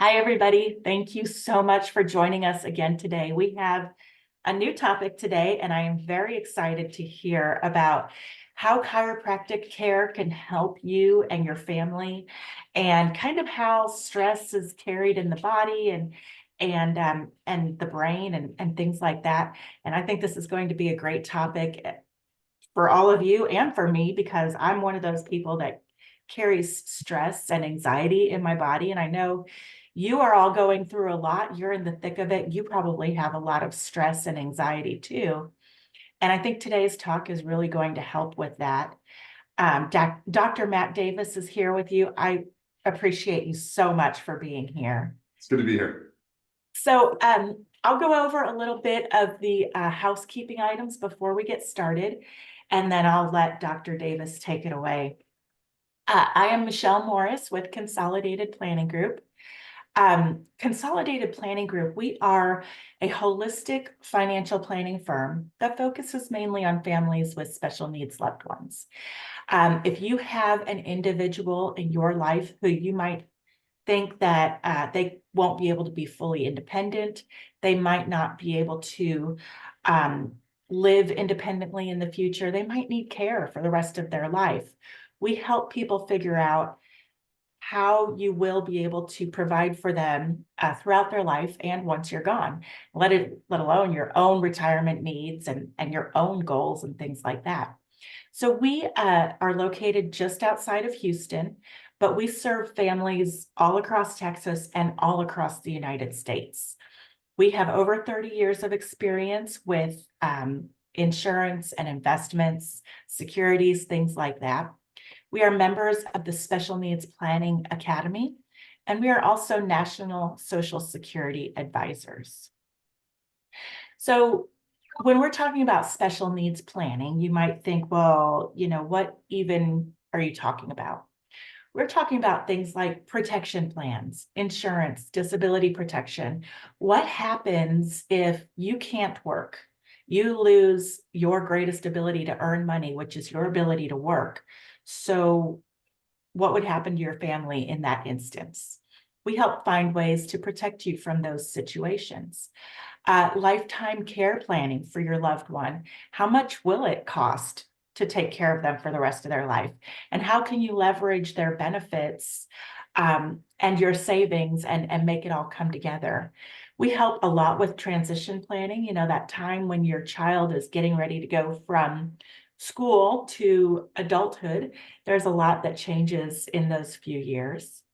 Hi, everybody. Thank you so much for joining us again today. We have a new topic today, and I am very excited to hear about how chiropractic care can help you and your family, and kind of how stress is carried in the body and the brain and things like that. And I think this is going to be a great topic for all of you and for me, because I'm one of those people that carries stress and anxiety in my body. And I know you are all going through a lot. You're in the thick of it. You probably have a lot of stress and anxiety too. And I think today's talk is really going to help with that. Dr. Matt Davis is here with you. I appreciate you so much for being here. It's good to be here. So I'll go over a little bit of the housekeeping items before we get started, and then I'll let Dr. Davis take it away. I am Michelle Morris with Consolidated Planning Group. Consolidated Planning Group, we are a holistic financial planning firm that focuses mainly on families with special needs loved ones. If you have an individual in your life who you might think that they won't be able to be fully independent, they might not be able to live independently in the future, they might need care for the rest of their life. We help people figure out how you will be able to provide for them throughout their life and once you're gone, let alone your own retirement needs and your own goals and things like that. So we are located just outside of Houston, but we serve families all across Texas and all across the United States. We have over 30 years of experience with insurance and investments, securities, things like that. We are members of the Special Needs Planning Academy, and we are also National Social Security advisors. So when we're talking about special needs planning, you might think, well, what even are you talking about? We're talking about things like protection plans, insurance, disability protection. What happens if you can't work? You lose your greatest ability to earn money, which is your ability to work. So what would happen to your family in that instance? We help find ways to protect you from those situations. Lifetime care planning for your loved one. How much will it cost to take care of them for the rest of their life? And how can you leverage their benefits and your savings and make it all come together? We help a lot with transition planning, that time when your child is getting ready to go from school to adulthood. There's a lot that changes in those few years.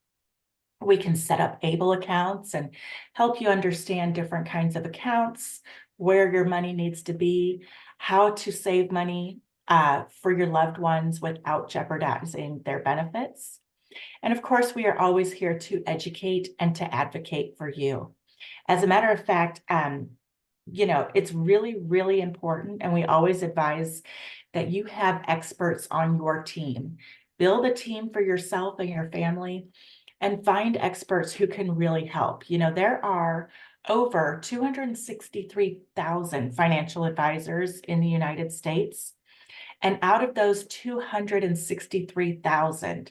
We can set up ABLE accounts and help you understand different kinds of accounts, where your money needs to be, how to save money for your loved ones without jeopardizing their benefits. And of course, we are always here to educate and to advocate for you. As a matter of fact, it's really, really important, and we always advise that you have experts on your team. Build a team for yourself and your family, and find experts who can really help. There are over 263,000 financial advisors in the United States. And out of those 263,000,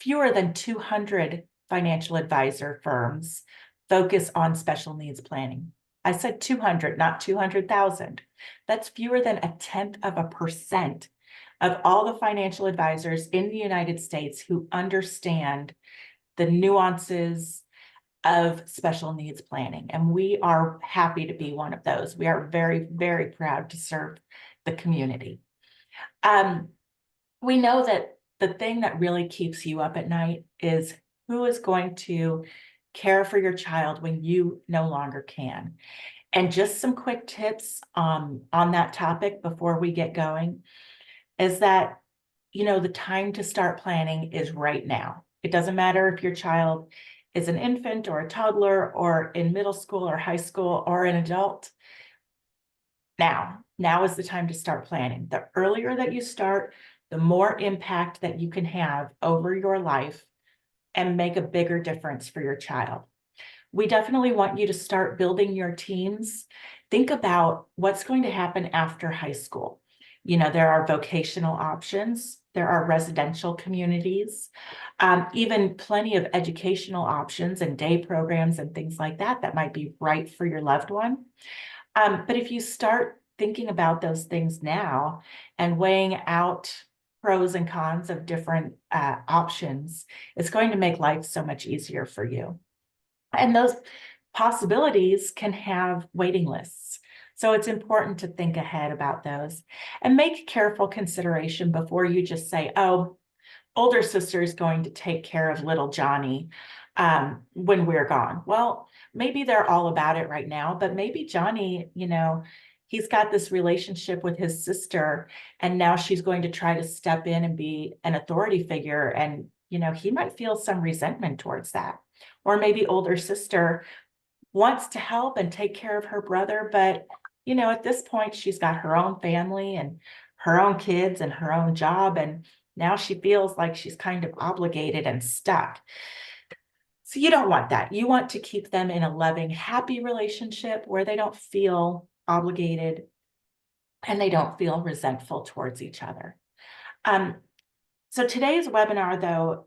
fewer than 200 financial advisor firms focus on special needs planning. I said 200, not 200,000. That's fewer than 0.1% of all the financial advisors in the United States who understand the nuances of special needs planning. And we are happy to be one of those. We are very, very proud to serve the community. We know that the thing that really keeps you up at night is who is going to care for your child when you no longer can. And just some quick tips on that topic before we get going is that, the time to start planning is right now. It doesn't matter if your child is an infant or a toddler or in middle school or high school or an adult. Now is the time to start planning. The earlier that you start, the more impact that you can have over your life and make a bigger difference for your child. We definitely want you to start building your teams. Think about what's going to happen after high school. There are vocational options. There are residential communities, even plenty of educational options and day programs and things like that that might be right for your loved one. But if you start thinking about those things now and weighing out pros and cons of different options, it's going to make life so much easier for you. And those possibilities can have waiting lists. So it's important to think ahead about those and make careful consideration before you just say, oh, older sister is going to take care of little Johnny when we're gone. Well, maybe they're all about it right now, but maybe Johnny, he's got this relationship with his sister, and now she's going to try to step in and be an authority figure. And, he might feel some resentment towards that. Or maybe older sister wants to help and take care of her brother, but, at this point, she's got her own family and her own kids and her own job. And now she feels like she's kind of obligated and stuck. So you don't want that. You want to keep them in a loving, happy relationship where they don't feel obligated and they don't feel resentful towards each other. So today's webinar, though,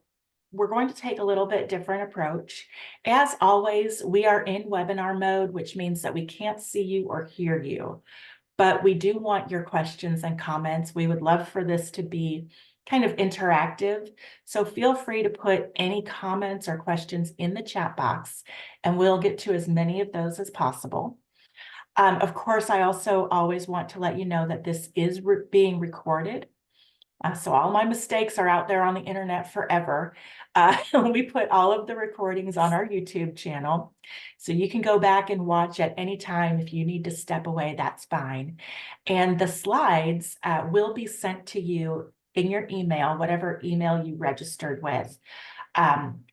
we're going to take a little bit different approach. As always, we are in webinar mode, which means that we can't see you or hear you, but we do want your questions and comments. We would love for this to be kind of interactive. So feel free to put any comments or questions in the chat box, and we'll get to as many of those as possible. Of course, I also always want to let you know that this is being recorded. So all my mistakes are out there on the internet forever. We put all of the recordings on our YouTube channel. So you can go back and watch at any time. If you need to step away, that's fine. And the slides will be sent to you in your email, whatever email you registered with,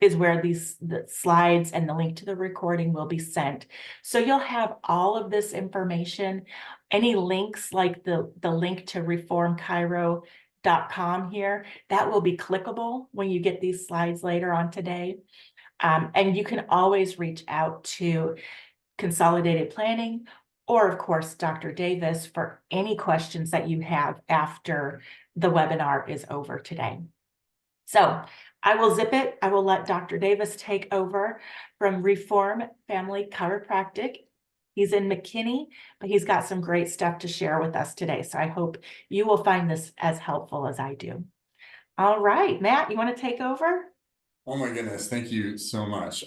is where the slides and the link to the recording will be sent. So you'll have all of this information, any links like the link to reformchiro.com here, that will be clickable when you get these slides later on today. And you can always reach out to Consolidated Planning or, of course, Dr. Davis for any questions that you have after the webinar is over today. So I will zip it. I will let Dr. Davis take over from Reform Family Chiropractic. He's in McKinney, but he's got some great stuff to share with us today. So I hope you will find this as helpful as I do. All right, Matt, you want to take over? Oh my goodness, thank you so much.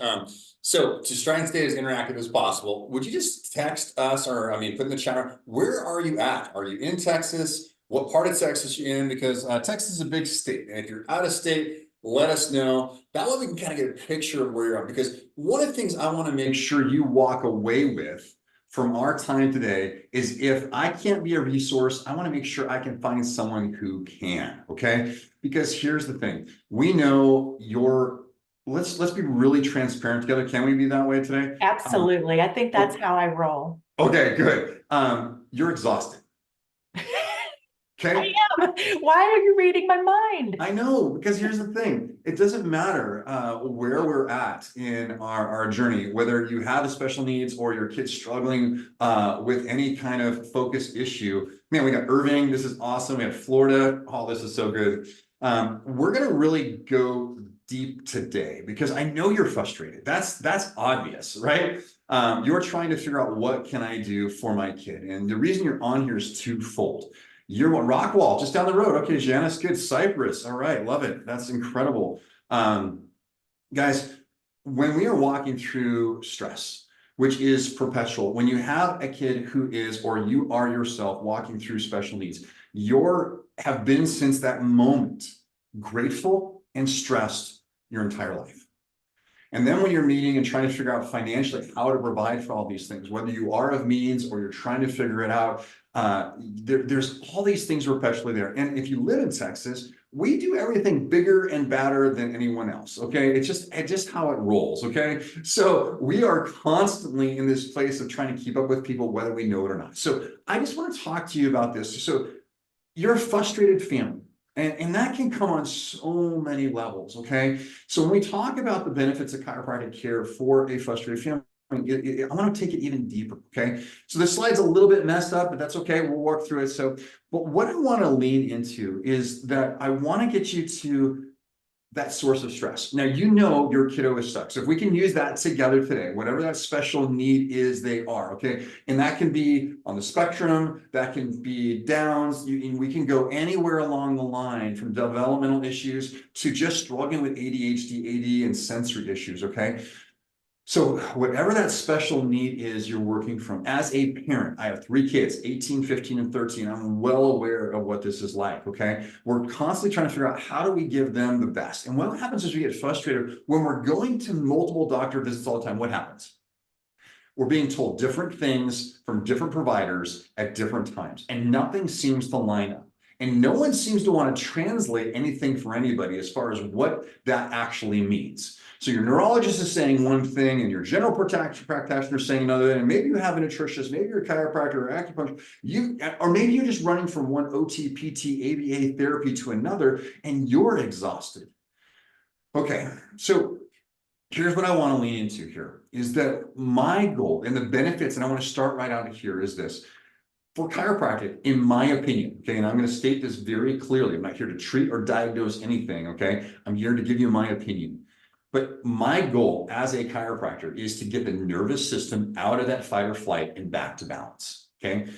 So to try and stay as interactive as possible, would you just text us or, put in the chat, where are you at? Are you in Texas? What part of Texas you're in? Because Texas is a big state. And if you're out of state, let us know. That way we can kind of get a picture of where you're at. Because one of the things I want to make sure you walk away with from our time today is if I can't be a resource, I want to make sure I can find someone who can, okay? Because here's the thing, we know let's be really transparent together. Can we be that way today? Absolutely. I think that's how I roll. Okay, good. You're exhausted. Okay. I am. Why are you reading my mind? I know, because here's the thing. It doesn't matter where we're at in our journey, whether you have a special needs or your kid's struggling with any kind of focus issue. Man, we got Irving. This is awesome. We have Florida. Oh, this is so good. We're going to really go deep today because I know you're frustrated. That's obvious, right? You're trying to figure out what can I do for my kid. And the reason you're on here is twofold. You're Rockwall, just down the road. Okay, Janice, good. Cypress. All right, love it. That's incredible. Guys, when we are walking through stress, which is perpetual, when you have a kid who is, or you are yourself walking through special needs, have been since that moment grateful and stressed your entire life. And then when you're meeting and trying to figure out financially how to provide for all these things, whether you are of means or you're trying to figure it out, there's all these things perpetually there. And if you live in Texas, we do everything bigger and badder than anyone else. Okay. It's just how it rolls. Okay. So we are constantly in this place of trying to keep up with people, whether we know it or not. So I just want to talk to you about this. So you're a frustrated family. And that can come on so many levels, okay? So when we talk about the benefits of chiropractic care for a frustrated family, I want to take it even deeper, okay? So this slide's a little bit messed up, but that's okay. We'll work through it. So, but what I want to lean into is that I want to get you to that source of stress. Now, you know your kiddo is stuck. So if we can use that together today, whatever that special need is, they are, okay? And that can be on the spectrum, that can be Downs. We can go anywhere along the line from developmental issues to just struggling with ADHD, AD, and sensory issues, okay? So whatever that special need is you're working from, as a parent, I have 3 kids, 18, 15, and 13. I'm well aware of what this is like, okay? We're constantly trying to figure out how do we give them the best. And what happens is we get frustrated when we're going to multiple doctor visits all the time. What happens? We're being told different things from different providers at different times, and nothing seems to line up. And no one seems to want to translate anything for anybody as far as what that actually means. So your neurologist is saying one thing, and your general practitioner is saying another, and maybe you have a nutritionist, maybe you're a chiropractor or acupuncture, or maybe you're just running from one OT, PT, ABA therapy to another, and you're exhausted. Okay, so here's what I want to lean into here is that my goal and the benefits, and I want to start right out of here, is this. For chiropractic, in my opinion, okay, and I'm going to state this very clearly. I'm not here to treat or diagnose anything, okay? I'm here to give you my opinion. But my goal as a chiropractor is to get the nervous system out of that fight or flight and back to balance, okay?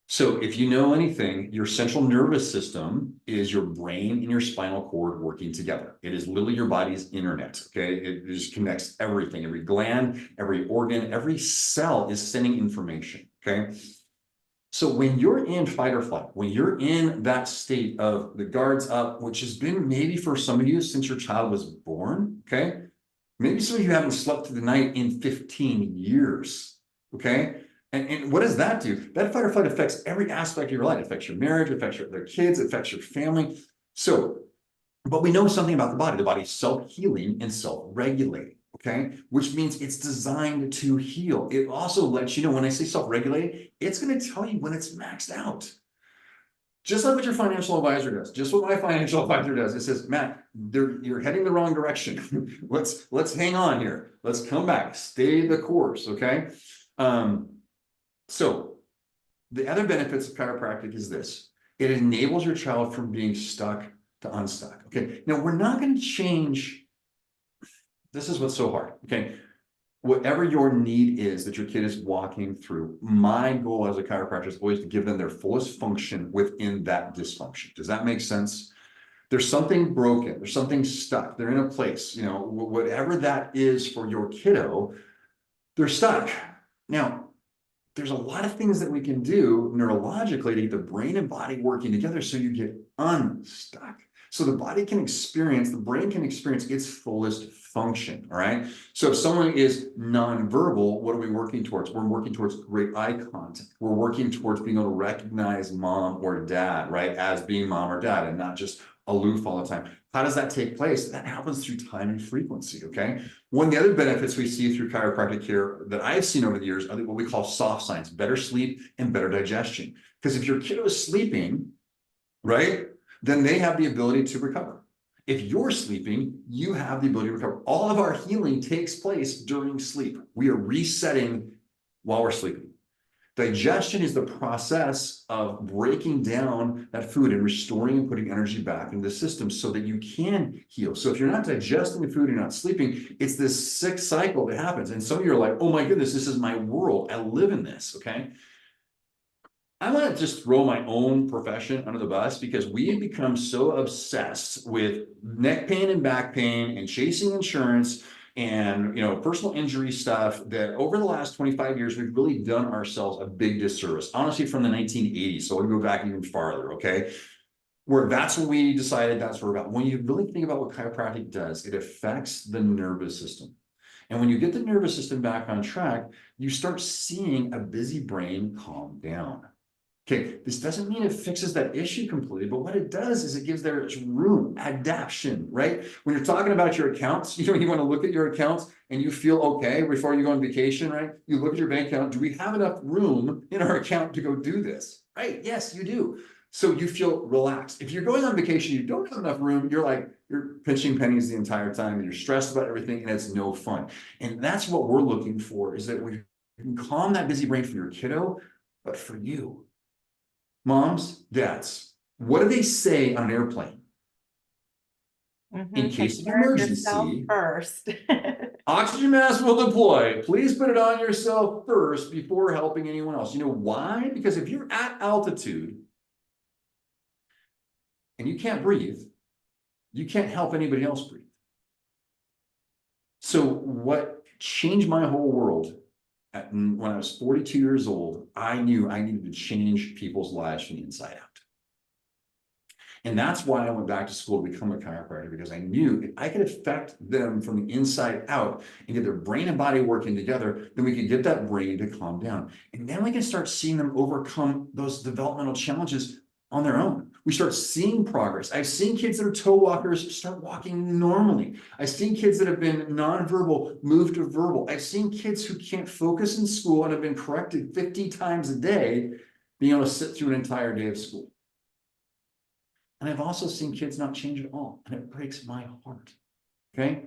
So if you know anything, your central nervous system is your brain and your spinal cord working together. It is literally your body's internet, okay? It just connects everything, every gland, every organ, every cell is sending information, okay? So when you're in fight or flight, when you're in that state of the guards up, which has been maybe for some of you since your child was born, okay? Maybe some of you haven't slept through the night in 15 years, okay? And what does that do? That fight or flight affects every aspect of your life. It affects your marriage, it affects their kids, it affects your family. So, but we know something about the body. The body's self-healing and self-regulating. Okay, which means it's designed to heal. It also lets you know, when I say self-regulating, it's going to tell you when it's maxed out. Just like what your financial advisor does, just what my financial advisor does. It says, Matt, you're heading the wrong direction. let's hang on here. Let's come back, stay the course. Okay. So the other benefits of chiropractic is this: it enables your child from being stuck to unstuck. Okay. Now we're not going to change. This is what's so hard, okay? Whatever your need is that your kid is walking through, my goal as a chiropractor is always to give them their fullest function within that dysfunction. Does that make sense? There's something broken, there's something stuck, they're in a place, you know, whatever that is for your kiddo, they're stuck. Now, there's a lot of things that we can do neurologically to get the brain and body working together so you get unstuck. So the body can experience, the brain can experience its fullest function, all right? So if someone is nonverbal, what are we working towards? We're working towards great eye contact. We're working towards being able to recognize mom or dad, right, as being mom or dad and not just aloof all the time. How does that take place? That happens through time and frequency, okay? One of the other benefits we see through chiropractic care that I've seen over the years are what we call soft signs, better sleep and better digestion. Because if your kiddo is sleeping, right, then they have the ability to recover. If you're sleeping, you have the ability to recover. All of our healing takes place during sleep. We are resetting while we're sleeping. Digestion is the process of breaking down that food and restoring and putting energy back into the system so that you can heal. So if you're not digesting the food, you're not sleeping, it's this sick cycle that happens. And some of you are like, oh my goodness, this is my world. I live in this, okay? I want to just throw my own profession under the bus because we have become so obsessed with neck pain and back pain and chasing insurance and, you know, personal injury stuff that over the last 25 years, we've really done ourselves a big disservice, honestly, from the 1980s. So we'll go back even farther, okay? Where that's what we decided that's what we're about. When you really think about what chiropractic does, it affects the nervous system. And when you get the nervous system back on track, you start seeing a busy brain calm down. Okay, this doesn't mean it fixes that issue completely, but what it does is it gives there room, adaptation, right? When you're talking about your accounts, you know, you want to look at your accounts and you feel okay before you go on vacation, right? You look at your bank account, do we have enough room in our account to go do this? Right, yes, you do. So you feel relaxed. If you're going on vacation, you don't have enough room, you're pinching pennies the entire time and you're stressed about everything and it's no fun. And that's what we're looking for, is that we can calm that busy brain for your kiddo, but for you. Moms, dads, what do they say on an airplane? In case Take of care of yourself emergency, first. oxygen mask will deploy. Please put it on yourself first before helping anyone else. You know why? Because if you're at altitude and you can't breathe, you can't help anybody else breathe. So what changed my whole world when I was 42 years old, I knew I needed to change people's lives from the inside out. And that's why I went back to school to become a chiropractor, because I knew if I could affect them from the inside out and get their brain and body working together, then we could get that brain to calm down. And then we can start seeing them overcome those developmental challenges on their own. We start seeing progress. I've seen kids that are toe walkers start walking normally. I've seen kids that have been nonverbal move to verbal. I've seen kids who can't focus in school and have been corrected 50 times a day being able to sit through an entire day of school. And I've also seen kids not change at all, and it breaks my heart. Okay.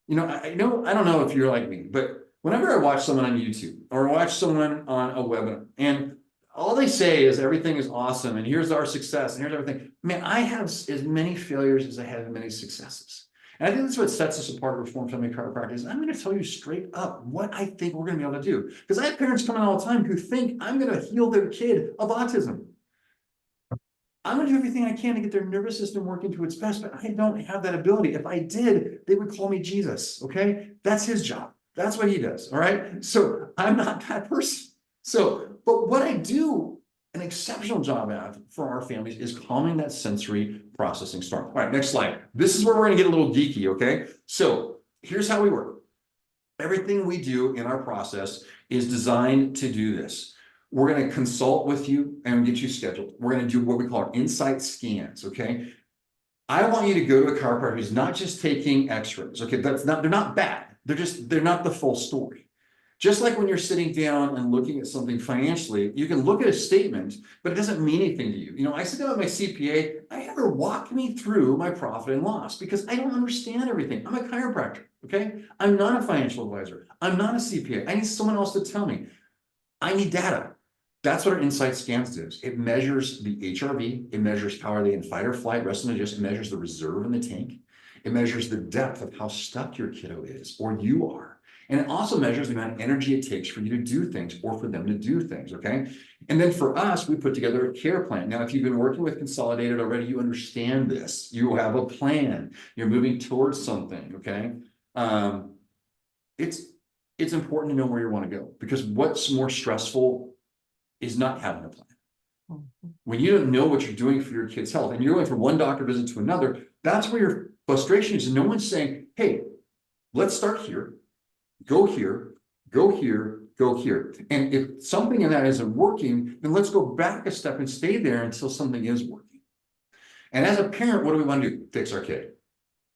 I don't know if you're like me, but whenever I watch someone on YouTube or watch someone on a webinar and all they say is everything is awesome and here's our success and here's everything, man, I have as many failures as I have many successes. And I think that's what sets us apart at Reformed Family Chiropractic. I'm going to tell you straight up what I think we're going to be able to do. Because I have parents coming all the time who think I'm going to heal their kid of autism. I'm going to do everything I can to get their nervous system working to its best, but I don't have that ability. If I did, they would call me Jesus, okay? That's his job. That's what he does, all right? So I'm not that person. But what I do an exceptional job at for our families is calming that sensory processing storm. All right, next slide. This is where we're going to get a little geeky, okay? So here's how we work. Everything we do in our process is designed to do this. We're going to consult with you and get you scheduled. We're going to do what we call our insight scans, okay? I want you to go to a chiropractor who's not just taking x-rays, okay? They're not bad. They're not the full story. Just like when you're sitting down and looking at something financially, you can look at a statement, but it doesn't mean anything to you. I sit down with my CPA, I have her walk me through my profit and loss because I don't understand everything. I'm a chiropractor, okay? I'm not a financial advisor. I'm not a CPA. I need someone else to tell me. I need data. That's what our insight scans do. It measures the HRV. It measures how are they in fight or flight, rest and digest. It measures the reserve in the tank. It measures the depth of how stuck your kiddo is or you are. And it also measures the amount of energy it takes for you to do things or for them to do things, okay? And then for us, we put together a care plan. Now, if you've been working with Consolidated already, you understand this. You have a plan. You're moving towards something, okay? It's important to know where you want to go because what's more stressful is not having a plan. When you don't know what you're doing for your kid's health and you're going from one doctor visit to another, that's where your frustration is. And no one's saying, hey, let's start here, go here, go here, go here. And if something in that isn't working, then let's go back a step and stay there until something is working. And as a parent, what do we want to do? Fix our kid,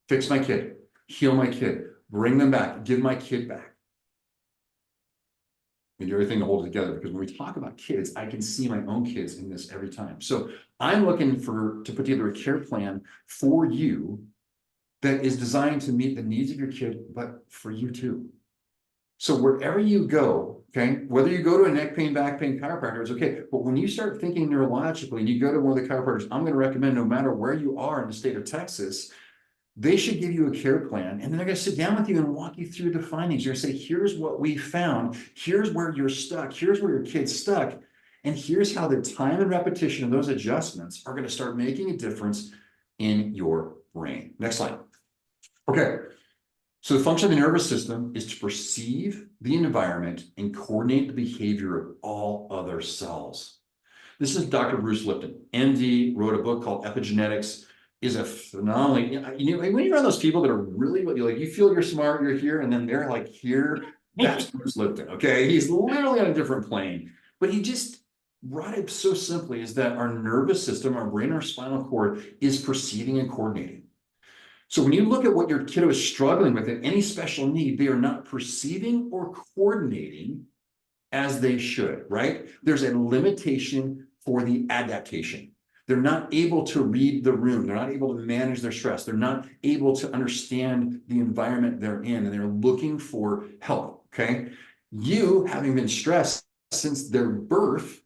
fix my kid, heal my kid, bring them back, give my kid back. And do everything to hold it together because when we talk about kids, I can see my own kids in this every time. So I'm looking to put together a care plan for you that is designed to meet the needs of your kid, but for you too. So wherever you go, okay, whether you go to a neck pain, back pain chiropractor, it's okay. But when you start thinking neurologically and you go to one of the chiropractors, I'm going to recommend no matter where you are in the state of Texas, they should give you a care plan and then they're going to sit down with you and walk you through the findings. You're going to say, here's what we found. Here's where you're stuck. Here's where your kid's stuck. And here's how the time and repetition of those adjustments are going to start making a difference in your brain. Next slide. Okay. So the function of the nervous system is to perceive the environment and coordinate the behavior of all other cells. This is Dr. Bruce Lipton, MD, wrote a book called Epigenetics. Is a phenomenally, when you're around those people that are really what you feel you're smart, you're here, and then they're like here, that's Bruce Lipton, okay? He's literally on a different plane, but he just brought it so simply is that our nervous system, our brain, our spinal cord is perceiving and coordinating. So when you look at what your kiddo is struggling with in any special need, they are not perceiving or coordinating as they should, right? There's a limitation for the adaptation. They're not able to read the room. They're not able to manage their stress. They're not able to understand the environment they're in, and they're looking for help, okay? You, having been stressed since their birth,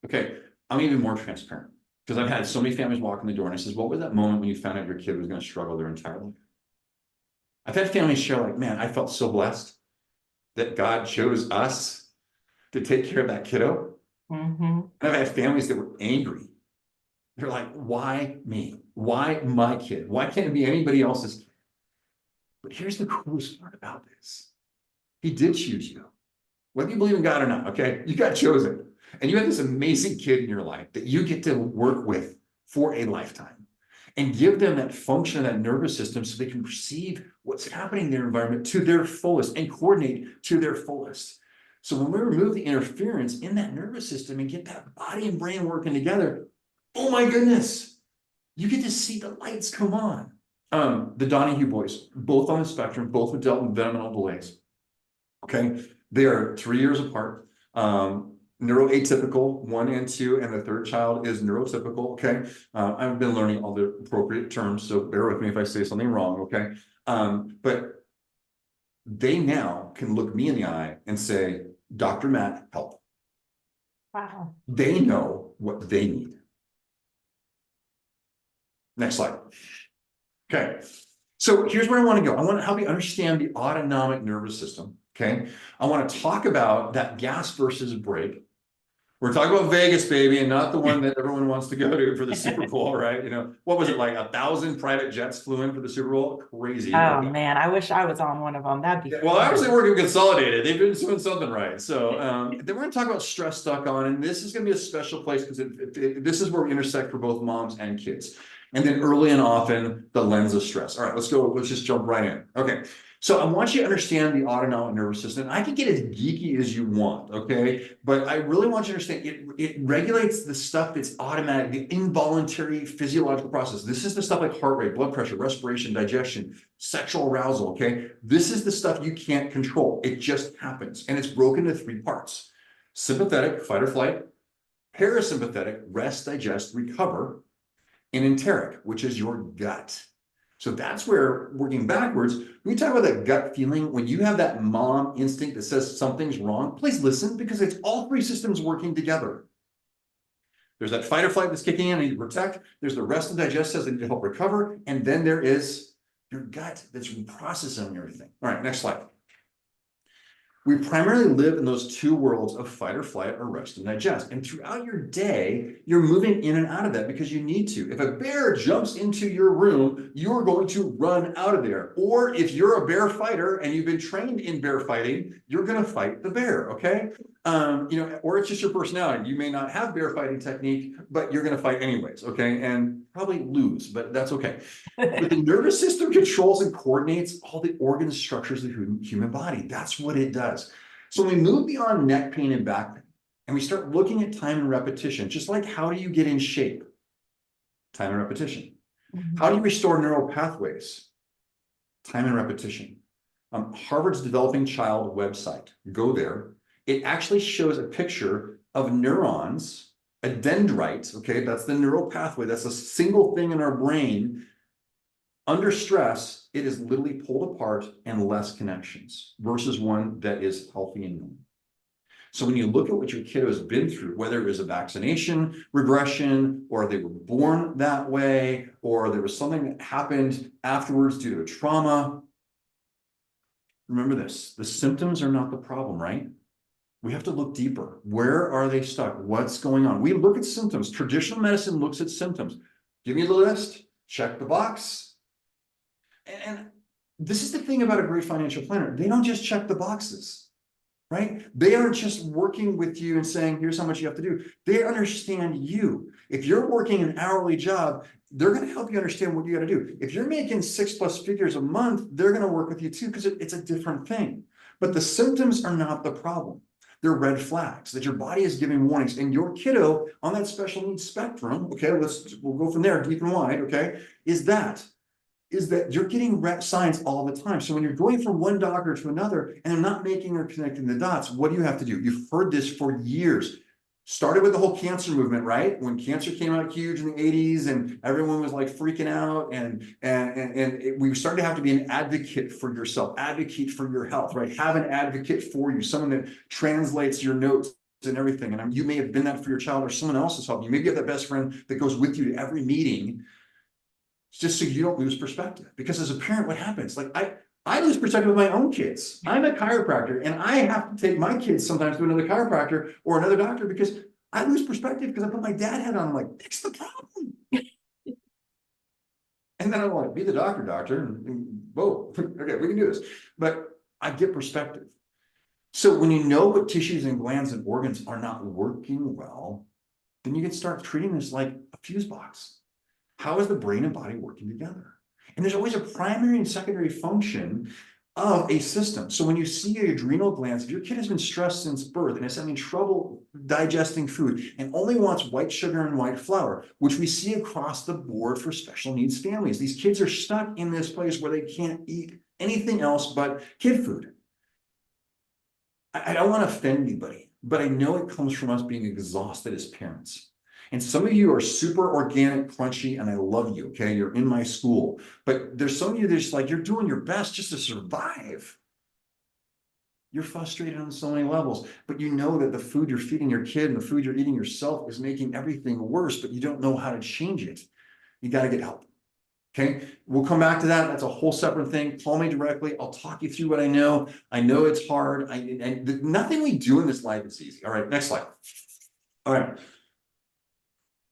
okay, I'm even more transparent because I've had so many families walk in the door and I says, what was that moment when you found out your kid was going to struggle their entire life? I've had families share like, man, I felt so blessed that God chose us to take care of that kiddo. Mm-hmm. And I've had families that were angry. They're like, why me? Why my kid? Why can't it be anybody else's kid? But here's the coolest part about this. He did choose you. Whether you believe in God or not, okay? You got chosen. And you have this amazing kid in your life that you get to work with for a lifetime and give them that function of that nervous system so they can perceive what's happening in their environment to their fullest and coordinate to their fullest. So when we remove the interference in that nervous system and get that body and brain working together, oh my goodness, you get to see the lights come on. The Donahue boys, both on the spectrum, both with developmental delays. Okay, they are 3 years apart. Neuroatypical 1 and 2, and the third child is neurotypical. Okay, I've been learning all the appropriate terms, so bear with me if I say something wrong. Okay, but they now can look me in the eye and say, Dr. Matt, help. Wow. They know what they need. Next slide. Okay, so here's where I want to go. I want to help you understand the autonomic nervous system. Okay, I want to talk about that gas versus brake. We're talking about Vegas, baby, and not the one that everyone wants to go to for the Super Bowl, right? You know, what was it, like 1,000 private jets flew in for the Super Bowl? Crazy. Oh man, I wish I was on one of them. That'd be Well, fun. obviously working consolidated. They've been doing something right. So then we're going to talk about stress stuck on, and this is going to be a special place because this is where we intersect for both moms and kids. And then early and often the lens of stress. All right, let's go. Let's just jump right in. Okay. So I want you to understand the autonomic nervous system. I can get as geeky as you want, okay? But I really want you to understand it regulates the stuff that's automatic, the involuntary physiological process. This is the stuff like heart rate, blood pressure, respiration, digestion, sexual arousal, okay? This is the stuff you can't control. It just happens. And it's broken into 3 parts. Sympathetic, fight or flight. Parasympathetic, rest, digest, recover. And enteric, which is your gut. So that's where, working backwards, we talk about that gut feeling. When you have that mom instinct that says something's wrong, please listen, because it's all 3 systems working together. There's that fight or flight that's kicking in, I need to protect. There's the rest and digest says I need to help recover. And then there is your gut that's processing everything. All right, next slide. We primarily live in those 2 worlds of fight or flight or rest and digest. And throughout your day, you're moving in and out of that because you need to. If a bear jumps into your room, you're going to run out of there. Or if you're a bear fighter and you've been trained in bear fighting, you're going to fight the bear, okay? You know, or it's just your personality. You may not have bear fighting technique, but you're going to fight anyways, okay? And probably lose, but that's okay. But the nervous system controls and coordinates all the organ structures of the human body. That's what it does. So when we move beyond neck pain and back pain, and we start looking at time and repetition, just like how do you get in shape? Time and repetition. Mhm. How do you restore neural pathways? Time and repetition. Harvard's Developing Child website. Go there. It actually shows a picture of neurons, a dendrite, okay? That's the neural pathway. That's a single thing in our brain. Under stress, it is literally pulled apart and less connections versus one that is healthy and normal. So when you look at what your kiddo has been through, whether it was a vaccination regression, or they were born that way, or there was something that happened afterwards due to a trauma, remember this, the symptoms are not the problem, right? We have to look deeper. Where are they stuck? What's going on? We look at symptoms. Traditional medicine looks at symptoms. Give me the list, check the box. And this is the thing about a great financial planner. They don't just check the boxes, right? They aren't just working with you and saying, here's how much you have to do. They understand you. If you're working an hourly job, they're going to help you understand what you got to do. If you're making 6+ figures a month, they're going to work with you too, because it's a different thing. But the symptoms are not the problem. They're red flags that your body is giving warnings. And your kiddo on that special needs spectrum, okay, we'll go from there deep and wide, okay, is that you're getting signs all the time. So when you're going from one doctor to another and they're not making or connecting the dots, what do you have to do? You've heard this for years. Started with the whole cancer movement, right? When cancer came out huge in the 80s and everyone was like freaking out, we started to have to be an advocate for yourself, advocate for your health, right? Have an advocate for you, someone that translates your notes and everything. And you may have been that for your child or someone else has helped you. Maybe you have that best friend that goes with you to every meeting just so you don't lose perspective. Because as a parent, what happens? Like I lose perspective with my own kids. I'm a chiropractor and I have to take my kids sometimes to another chiropractor or another doctor because I lose perspective because I put my dad hat on. I'm like, fix the problem. And then I'm like, be the doctor, and whoa, okay, we can do this. But I get perspective. So when you know what tissues and glands and organs are not working well, then you can start treating this like a fuse box. How is the brain and body working together? And there's always a primary and secondary function of a system. So when you see your adrenal glands, if your kid has been stressed since birth and is having trouble digesting food and only wants white sugar and white flour, which we see across the board for special needs families, these kids are stuck in this place where they can't eat anything else but kid food. I don't want to offend anybody, but I know it comes from us being exhausted as parents. And some of you are super organic, crunchy, and I love you, okay? You're in my school. But there's some of you that's like, you're doing your best just to survive. You're frustrated on so many levels, but you know that the food you're feeding your kid and the food you're eating yourself is making everything worse, but you don't know how to change it. You got to get help. Okay, we'll come back to that. That's a whole separate thing. Call me directly. I'll talk you through what I know. I know it's hard. Nothing we do in this life is easy. All right, next slide. All right.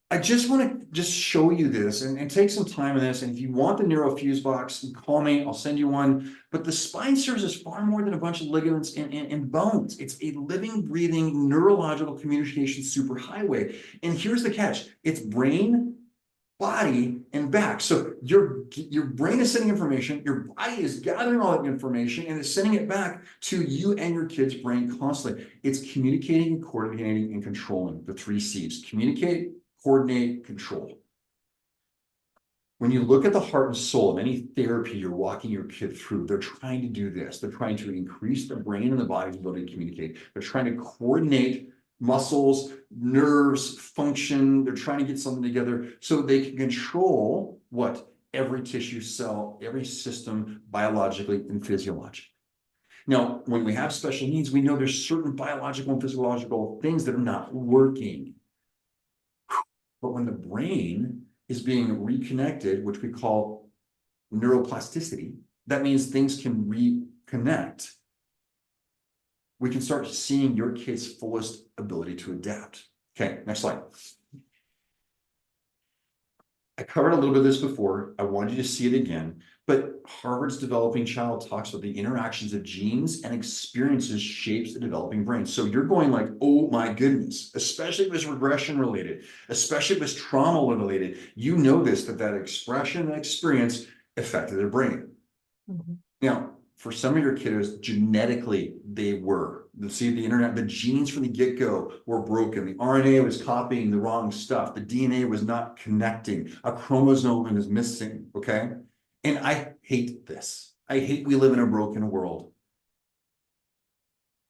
I just want to just show you this and take some time in this. And if you want the neurofuse box, call me. I'll send you one. But the spine serves as far more than a bunch of ligaments and bones. It's a living, breathing, neurological communication superhighway. And here's the catch. It's brain, body, and back. So your brain is sending information, your body is gathering all that information and is sending it back to you and your kid's brain constantly. It's communicating, coordinating, and controlling, the 3 C's. Communicate, coordinate, control. When you look at the heart and soul of any therapy you're walking your kid through, they're trying to do this. They're trying to increase the brain and the body's ability to communicate. They're trying to coordinate muscles, nerves, function. They're trying to get something together so they can control what? Every tissue, cell, every system, biologically and physiologically. Now, when we have special needs, we know there's certain biological and physiological things that are not working. But when the brain is being reconnected, which we call neuroplasticity, that means things can reconnect. We can start seeing your kid's fullest ability to adapt. Okay, next slide. I covered a little bit of this before. I wanted you to see it again, but Harvard's Developing Child talks about the interactions of genes and experiences shapes the developing brain. So you're going like, oh my goodness, especially if it's regression related, especially if it's trauma related. You know this, that expression and experience affected their brain. Mm-hmm. Now, for some of your kiddos, genetically, they were. See, the internet, the genes from the get-go were broken. The RNA was copying the wrong stuff. The DNA was not connecting. A chromosome is missing, okay? And I hate this. I hate we live in a broken world.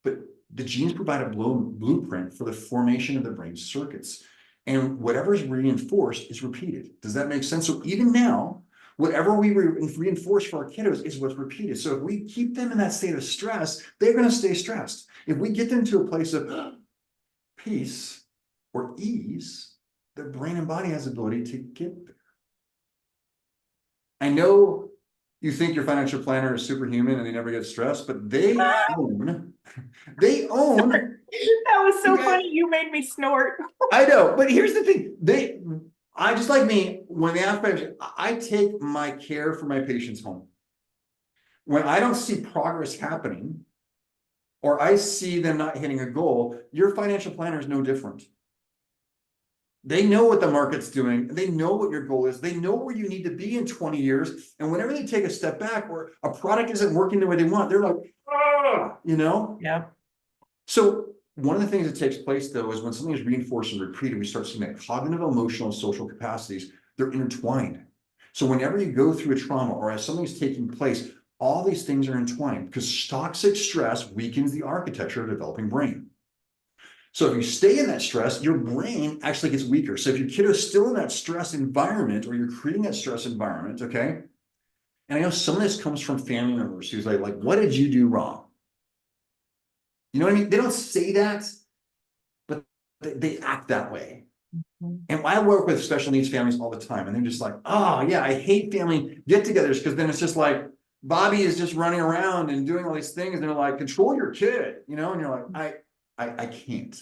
But the genes provide a blueprint for the formation of the brain circuits. And whatever is reinforced is repeated. Does that make sense? So even now, whatever we reinforce for our kiddos is what's repeated. So if we keep them in that state of stress, they're going to stay stressed. If we get them to a place of peace or ease, their brain and body has the ability to get there. I know you think your financial planner is superhuman and they never get stressed, but they own. That was so funny. You made me snort. I know, but here's the thing. I just like me, when they ask me, I take my care for my patients home. When I don't see progress happening, or I see them not hitting a goal, your financial planner is no different. They know what the market's doing. They know what your goal is. They know where you need to be in 20 years. And whenever they take a step back or a product isn't working the way they want, they're like, ah, you know? Yeah. So one of the things that takes place, though, is when something is reinforced and repeated, we start seeing that cognitive, emotional, and social capacities, they're intertwined. So whenever you go through a trauma or as something's taking place, all these things are entwined because toxic stress weakens the architecture of the developing brain. So if you stay in that stress, your brain actually gets weaker. So if your kid is still in that stress environment, or you're creating that stress environment, okay? And I know some of this comes from family members who's like, what did you do wrong? You know what I mean? They don't say that, but they act that way. Mhm. And I work with special needs families all the time, and they're just like, oh yeah, I hate family get-togethers, because then it's just like Bobby is just running around and doing all these things, and they're like, control your kid, you know, and you're like, I can't.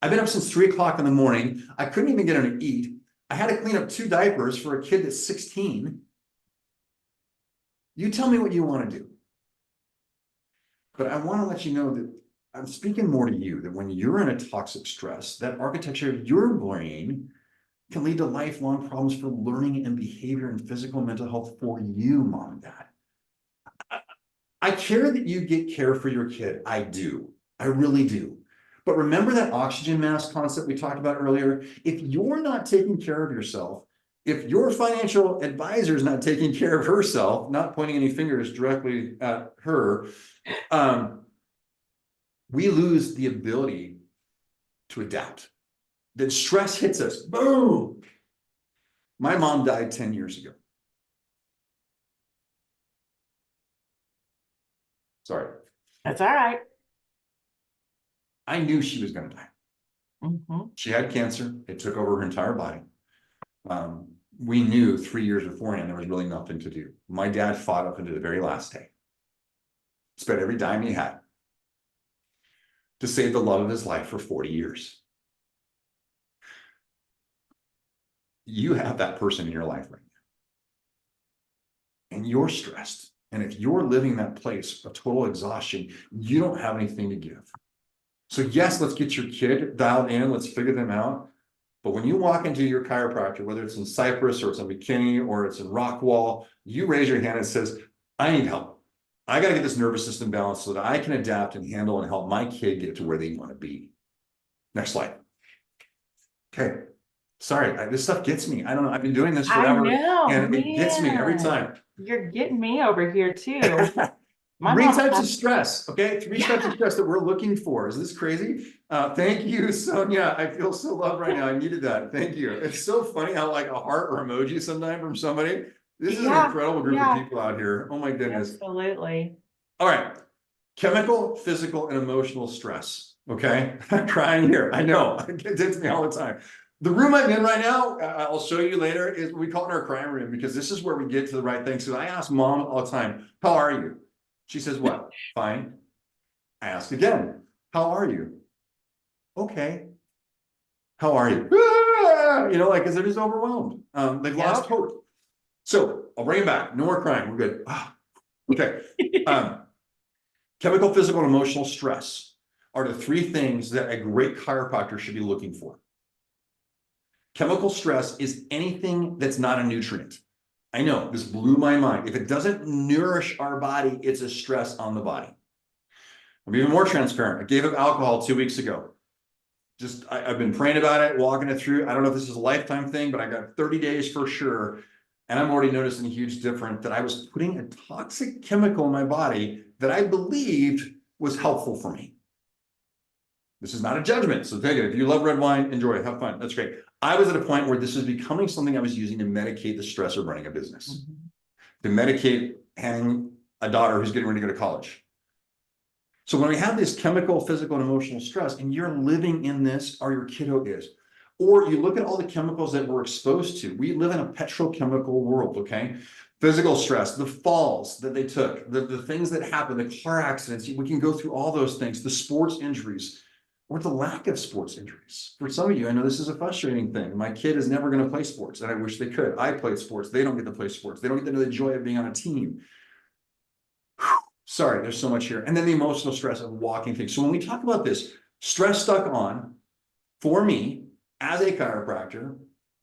I've been up since 3 o'clock in the morning. I couldn't even get him to eat. I had to clean up 2 diapers for a kid that's 16. You tell me what you want to do. But I want to let you know that I'm speaking more to you, that when you're in a toxic stress, that architecture of your brain can lead to lifelong problems for learning and behavior and physical and mental health for you, mom and dad. I care that you get care for your kid. I do. I really do. But remember that oxygen mask concept we talked about earlier? If you're not taking care of yourself, if your financial advisor is not taking care of herself, not pointing any fingers directly at her, we lose the ability to adapt. Then stress hits us. Boom. My mom died 10 years ago. Sorry. That's all right. I knew she was going to die. Mhm. She had cancer. It took over her entire body. We knew 3 years beforehand there was really nothing to do. My dad fought up into the very last day. Spent every dime he had to save the love of his life for 40 years. You have that person in your life right now. And you're stressed. And if you're living that place of total exhaustion, you don't have anything to give. So yes, let's get your kid dialed in. Let's figure them out. But when you walk into your chiropractor, whether it's in Cypress or it's in McKinney or it's in Rockwall, you raise your hand and says, I need help. I got to get this nervous system balanced so that I can adapt and handle and help my kid get to where they want to be. Next slide. Okay. Sorry, this stuff gets me. I don't know. I've been doing this I forever, know, and it gets me every man. time. You're getting me over here too. My Three mom types of has, stress, okay? Three types of yeah, stress that we're looking for. Is this crazy? Thank you, Sonia. I feel so loved right now. I needed that. Thank you. It's so funny how like a heart or emoji sometime from somebody. This is an yeah, incredible group of yeah, people out here. Oh my goodness. absolutely. All right. Chemical, physical, and emotional stress. Okay. I'm crying here. I know. It gets me all the time. The room I'm in right now, I'll show you later, is we call it our crime room, because this is where we get to the right things. So I ask mom all the time, how are you? She says, what? Fine. I ask again, how are you? Okay. How are you? Ah! You know, like, because they're just overwhelmed. They've lost Yep. hope. So I'll bring it back. No more crying. We're good. Ah, okay. Chemical, physical, and emotional stress are the 3 things that a great chiropractor should be looking for. Chemical stress is anything that's not a nutrient. I know this blew my mind. If it doesn't nourish our body, it's a stress on the body. I'm even more transparent. I gave up alcohol 2 weeks ago. I've been praying about it, walking it through. I don't know if this is a lifetime thing, but I got 30 days for sure. And I'm already noticing a huge difference that I was putting a toxic chemical in my body that I believed was helpful for me. This is not a judgment. So take it. If you love red wine, enjoy it. Have fun. That's great. I was at a point where this was becoming something I was using to medicate the stress of running a business, to medicate having a daughter who's getting ready to go to college. So when we have this chemical, physical, and emotional stress, and you're living in this, or your kiddo is, or you look at all the chemicals that we're exposed to, we live in a petrochemical world, okay? Physical stress, the falls that they took, the things that happen, the car accidents, we can go through all those things, the sports injuries, or the lack of sports injuries. For some of you, I know this is a frustrating thing. My kid is never going to play sports, and I wish they could. I played sports. They don't get to play sports. They don't get to know the joy of being on a team. Sorry, there's so much here. And then the emotional stress of walking things. So when we talk about this, stress stuck on, for me, as a chiropractor,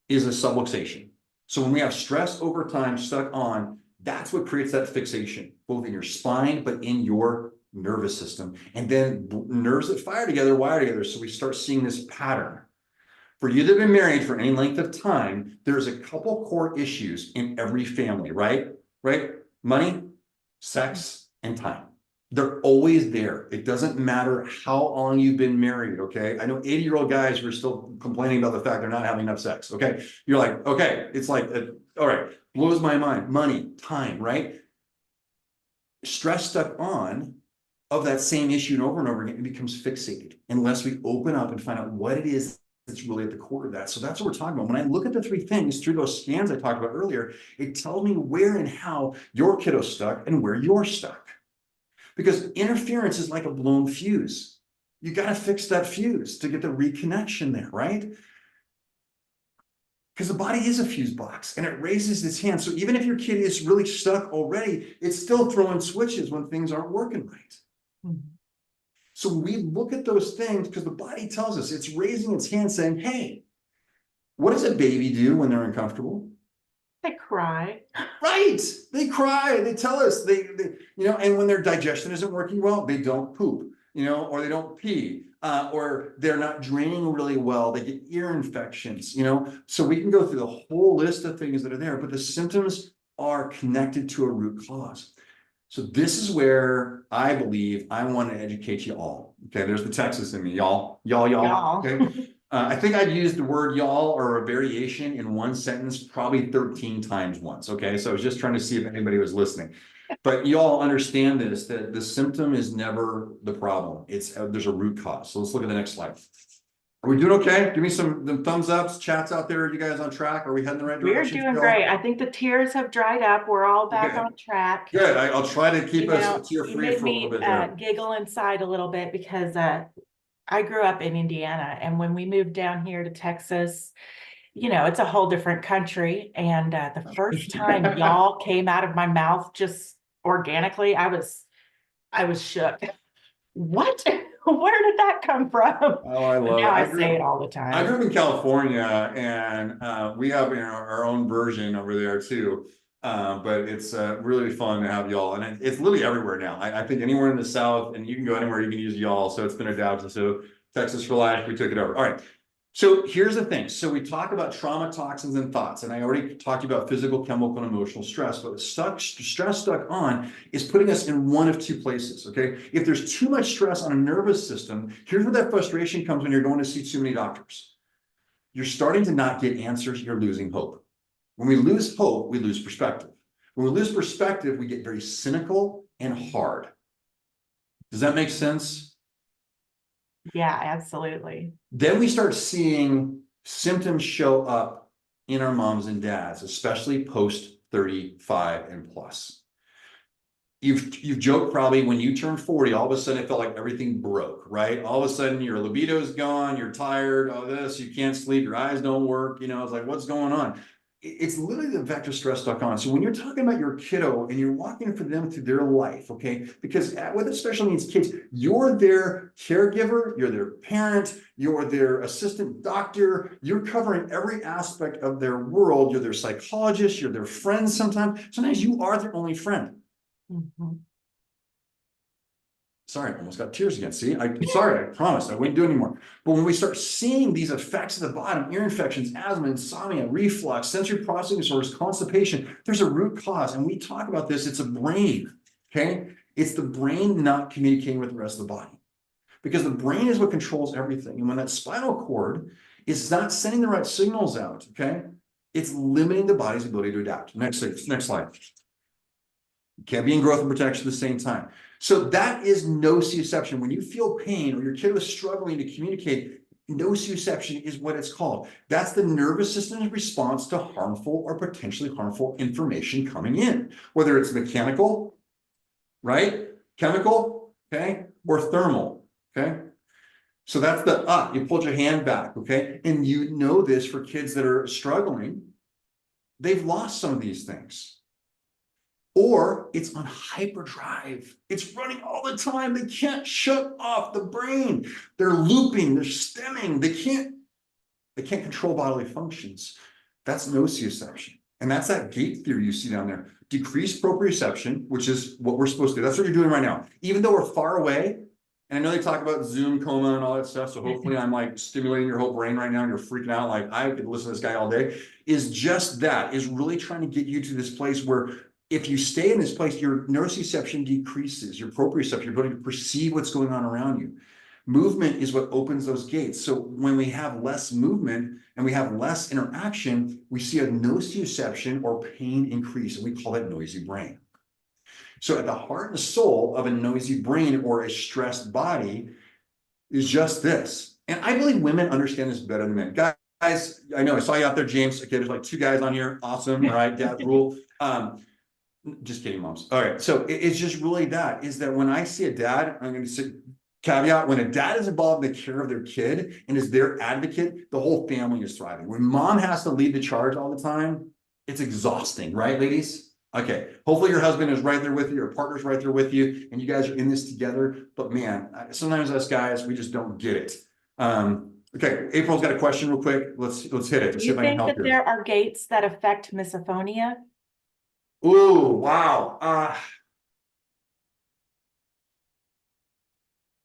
is a subluxation. So when we have stress over time stuck on, that's what creates that fixation, both in your spine, but in your nervous system. And then nerves that fire together, wire together. So we start seeing this pattern. For you that have been married for any length of time, there's a couple core issues in every family, right? Right? Money, sex, and time. They're always there. It doesn't matter how long you've been married, okay? I know 80-year-old guys who are still complaining about the fact they're not having enough sex, okay? You're like, okay, it's like, all right, blows my mind. Money, time, right? Stress stuck on of that same issue and over again, it becomes fixated unless we open up and find out what it is that's really at the core of that. So that's what we're talking about. When I look at the three things through those scans I talked about earlier, it tells me where and how your kiddo's stuck and where you're stuck. Because interference is like a blown fuse. You got to fix that fuse to get the reconnection there, right? Because the body is a fuse box and it raises its hand. So even if your kid is really stuck already, it's still throwing switches when things aren't working right. Mhm. So we look at those things because the body tells us it's raising its hand saying, hey, what does a baby do when they're uncomfortable? They cry. Right. They cry. They tell us and when their digestion isn't working well, they don't poop, or they don't pee, or they're not draining really well. They get ear infections, so we can go through the whole list of things that are there, but the symptoms are connected to a root cause. So this is where I believe I want to educate you all. Okay, there's the Texas in me, y'all. Y'all. Okay. I think I've used the word y'all or a variation in one sentence probably 13 times once. Okay, so I was just trying to see if anybody was listening. But y'all understand this, that the symptom is never the problem. There's a root cause. So let's look at the next slide. Are we doing okay? Give me some thumbs ups, chats out there. Are you guys on track? Are we heading the right We're direction? doing great. I think the tears have dried up. We're all back Okay. on track. Good. I'll try to keep You us know, tear you free made for a little me bit there. giggle inside a little bit because I grew up in Indiana, and when we moved down here to Texas, it's a whole different country. And the first time y'all came out of my mouth just organically, I was shook. What? Where did that come from? Oh, I But love it. now I say it all the I grew time. up in California, and we have our own version over there too. But it's really fun to have y'all, and it's literally everywhere now. I think anywhere in the South, and you can go anywhere, you can use y'all. So it's been adapted. So Texas for life, we took it over. All right. So here's the thing. So we talk about trauma, toxins, and thoughts, and I already talked about physical, chemical, and emotional stress. But stress stuck on is putting us in one of two places. Okay, if there's too much stress on a nervous system, here's where that frustration comes when you're going to see too many doctors. You're starting to not get answers. You're losing hope. When we lose hope, we lose perspective. When we lose perspective, we get very cynical and hard. Does that make sense? Yeah, absolutely. Then we start seeing symptoms show up in our moms and dads, especially post 35 and plus. You've joked probably when you turned 40, all of a sudden it felt like everything broke, right? All of a sudden your libido's gone, you're tired, all this, you can't sleep, your eyes don't work, it's like, what's going on? It's literally the vector stress stuck on. So when you're talking about your kiddo and you're walking for them through their life, okay, because with special needs kids, you're their caregiver, you're their parent, you're their assistant doctor, you're covering every aspect of their world, you're their psychologist, you're their friend sometimes you are their only friend. Mhm. Sorry, I almost got tears again. See, I'm sorry, I promised I wouldn't do it anymore. But when we start seeing these effects at the bottom, ear infections, asthma, insomnia, reflux, sensory processing disorders, constipation, there's a root cause. And we talk about this, it's a brain, okay? It's the brain not communicating with the rest of the body. Because the brain is what controls everything. And when that spinal cord is not sending the right signals out, okay, it's limiting the body's ability to adapt. Next slide. Can't be in growth and protection at the same time. So that is nociception. When you feel pain or your kid was struggling to communicate, nociception is what it's called. That's the nervous system's response to harmful or potentially harmful information coming in, whether it's mechanical, right? Chemical, okay, or thermal, okay? So that's the you pulled your hand back, okay? And you know this for kids that are struggling, they've lost some of these things. Or it's on hyperdrive. It's running all the time. They can't shut off the brain. They're looping, they're stemming. They can't control bodily functions. That's nociception. And that's that gate theory you see down there. Decreased proprioception, which is what we're supposed to do. That's what you're doing right now. Even though we're far away, and I know they talk about Zoom coma and all that stuff. So hopefully I'm like stimulating your whole brain right now and you're freaking out. Like I could listen to this guy all day. Is just that, is really trying to get you to this place where if you stay in this place, your nociception decreases, your proprioception, your ability to perceive what's going on around you. Movement is what opens those gates. So when we have less movement and we have less interaction, we see a nociception or pain increase, and we call that noisy brain. So at the heart and the soul of a noisy brain or a stressed body is just this. And I believe women understand this better than men. Guys, I know I saw you out there, James. Okay, there's like 2 guys on here. Awesome. All right, dad rule. Just kidding, moms. All right. So it's just really that is that when I see a dad, I'm going to say caveat, when a dad is involved in the care of their kid and is their advocate, the whole family is thriving. When mom has to lead the charge all the time, it's exhausting, right, ladies? Okay. Hopefully your husband is right there with you, your partner's right there with you, and you guys are in this together. But man, sometimes us guys, we just don't get it. Okay. April's got a question real quick. Let's hit it. Do See you if I can think help that you. there are gates that affect misophonia? Ooh, wow. I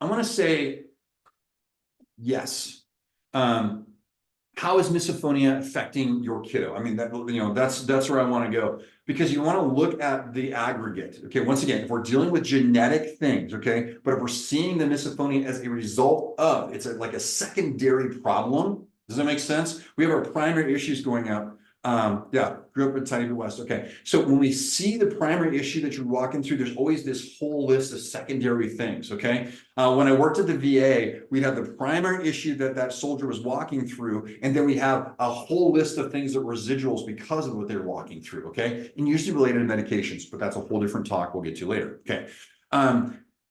want to say yes. How is misophonia affecting your kiddo? I mean, that's where I want to go, because you want to look at the aggregate. Okay, once again, if we're dealing with genetic things, okay, but if we're seeing the misophonia as a result of, it's like a secondary problem. Does that make sense? We have our primary issues going up. Yeah, grew up in tiny West. Okay, so when we see the primary issue that you're walking through, there's always this whole list of secondary things. Okay, when I worked at the VA, we'd have the primary issue that soldier was walking through, and then we have a whole list of things that were residuals because of what they're walking through. Okay, and usually related to medications, but that's a whole different talk we'll get to later. Okay.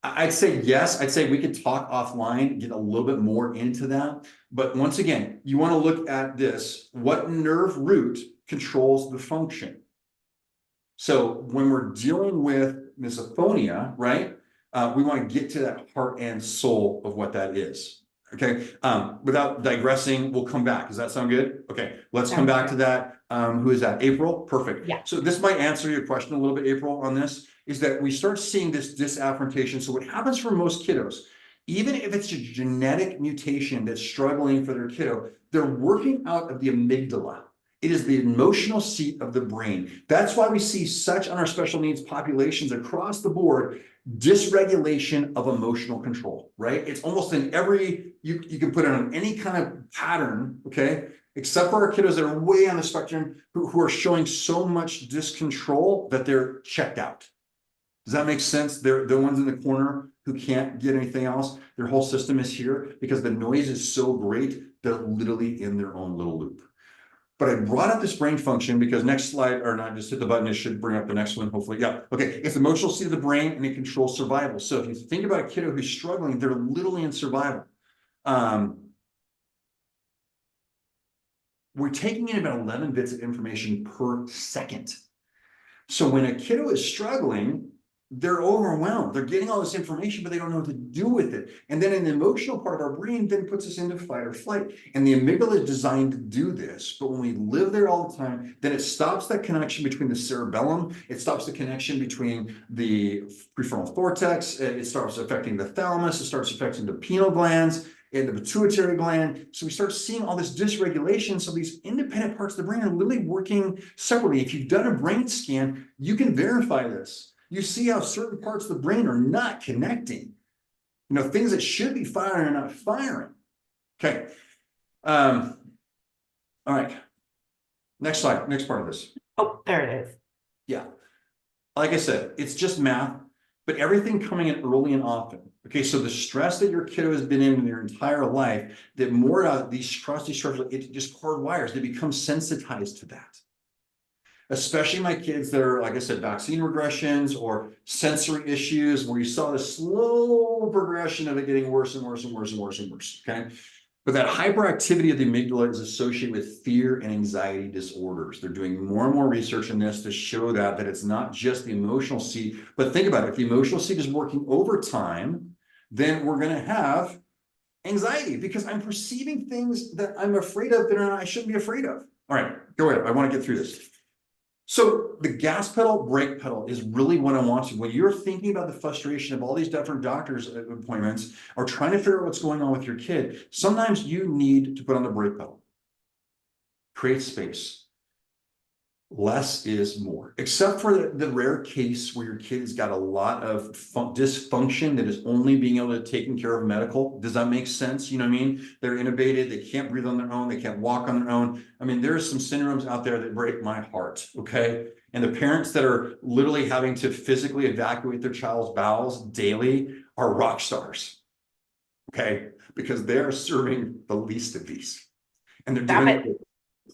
I'd say yes. I'd say we could talk offline, get a little bit more into that. But once again, you want to look at this. What nerve root controls the function? So when we're dealing with misophonia, right, we want to get to that heart and soul of what that is. Okay. Without digressing, we'll come back. Does that sound good? Okay. Let's come back to that. Who is that? April? Perfect. Yeah. So this might answer your question a little bit, April, on this, is that we start seeing this disaffrontation. So what happens for most kiddos, even if it's a genetic mutation that's struggling for their kiddo, they're working out of the amygdala. It is the emotional seat of the brain. That's why we see such on our special needs populations across the board, dysregulation of emotional control, right? It's almost in every, you can put it on any kind of pattern, okay? Except for our kiddos that are way on the spectrum who are showing so much discontrol that they're checked out. Does that make sense? They're the ones in the corner who can't get anything else. Their whole system is here because the noise is so great, they're literally in their own little loop. But I brought up this brain function because next slide, or not, just hit the button, it should bring up the next one, hopefully. Yeah, okay, it's the emotional seat of the brain and it controls survival. So if you think about a kiddo who's struggling, they're literally in survival. We're taking in about 11 bits of information per second. So when a kiddo is struggling, they're overwhelmed. They're getting all this information, but they don't know what to do with it. And then an emotional part of our brain then puts us into fight or flight. And the amygdala is designed to do this. But when we live there all the time, then it stops that connection between the cerebellum. It stops the connection between the prefrontal cortex. It starts affecting the thalamus. It starts affecting the pineal glands and the pituitary gland. So we start seeing all this dysregulation. So these independent parts of the brain are literally working separately. If you've done a brain scan, you can verify this. You see how certain parts of the brain are not connecting. You know, things that should be firing are not firing. Okay. All right. Next slide. Next part of this. Oh, there it is. Yeah. Like I said, it's just math, but everything coming in early and often. Okay, so the stress that your kiddo has been in their entire life, that more of these stressors, it just hardwires. They become sensitized to that. Especially my kids that are, like I said, vaccine regressions or sensory issues, where you saw the slow progression of it getting worse and worse and worse and worse and worse. Okay. But that hyperactivity of the amygdala is associated with fear and anxiety disorders. They're doing more and more research in this to show that it's not just the emotional seat. But think about it. If the emotional seat is working overtime, then we're going to have anxiety because I'm perceiving things that I'm afraid of that I shouldn't be afraid of. All right, go ahead. I want to get through this. So the gas pedal, brake pedal is really what I want to. When you're thinking about the frustration of all these different doctor's appointments or trying to figure out what's going on with your kid, sometimes you need to put on the brake pedal. Create space. less is more, except for the rare case where your kid's got a lot of dysfunction that is only being able to taken care of medical. Does that make sense? You know what I mean? They're intubated, they can't breathe on their own, they can't walk on their own. I mean, there's some syndromes out there that break my heart, okay? And the parents that are literally having to physically evacuate their child's bowels daily are rock stars, okay? Because they're serving the least of these. And they're Stop doing it. it with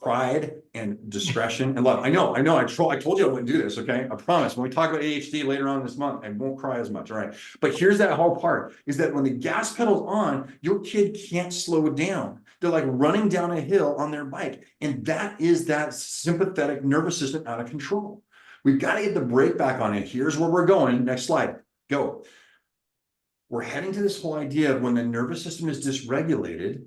pride and discretion and love. I know. I told you I wouldn't do this. Okay. I promise. When we talk about ADHD later on this month, I won't cry as much. All right. But here's that whole part is that when the gas pedal's on, your kid can't slow it down. They're like running down a hill on their bike. And that is that sympathetic nervous system out of control. We've got to get the brake back on it. Here's where we're going. Next slide. Go. We're heading to this whole idea of when the nervous system is dysregulated,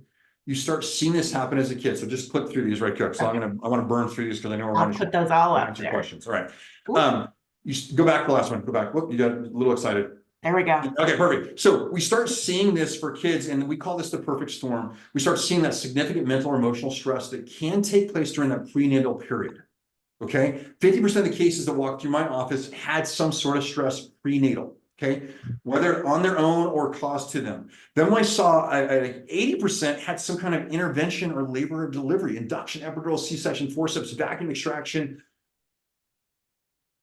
you start seeing this happen as a kid. So just click through these right quick. So I want to burn through these because I know we're I'll running. put those all up Answer there. questions. All right. Ooh. You go back to the last one. Go back. Whoop, you got a little excited. There we go. Okay, perfect. So we start seeing this for kids, and we call this the perfect storm. We start seeing that significant mental or emotional stress that can take place during that prenatal period. Okay, 50% of the cases that walked through my office had some sort of stress prenatal. Okay, whether on their own or caused to them. Then I saw 80% had some kind of intervention or labor or delivery, induction, epidural, C-section, forceps, vacuum extraction.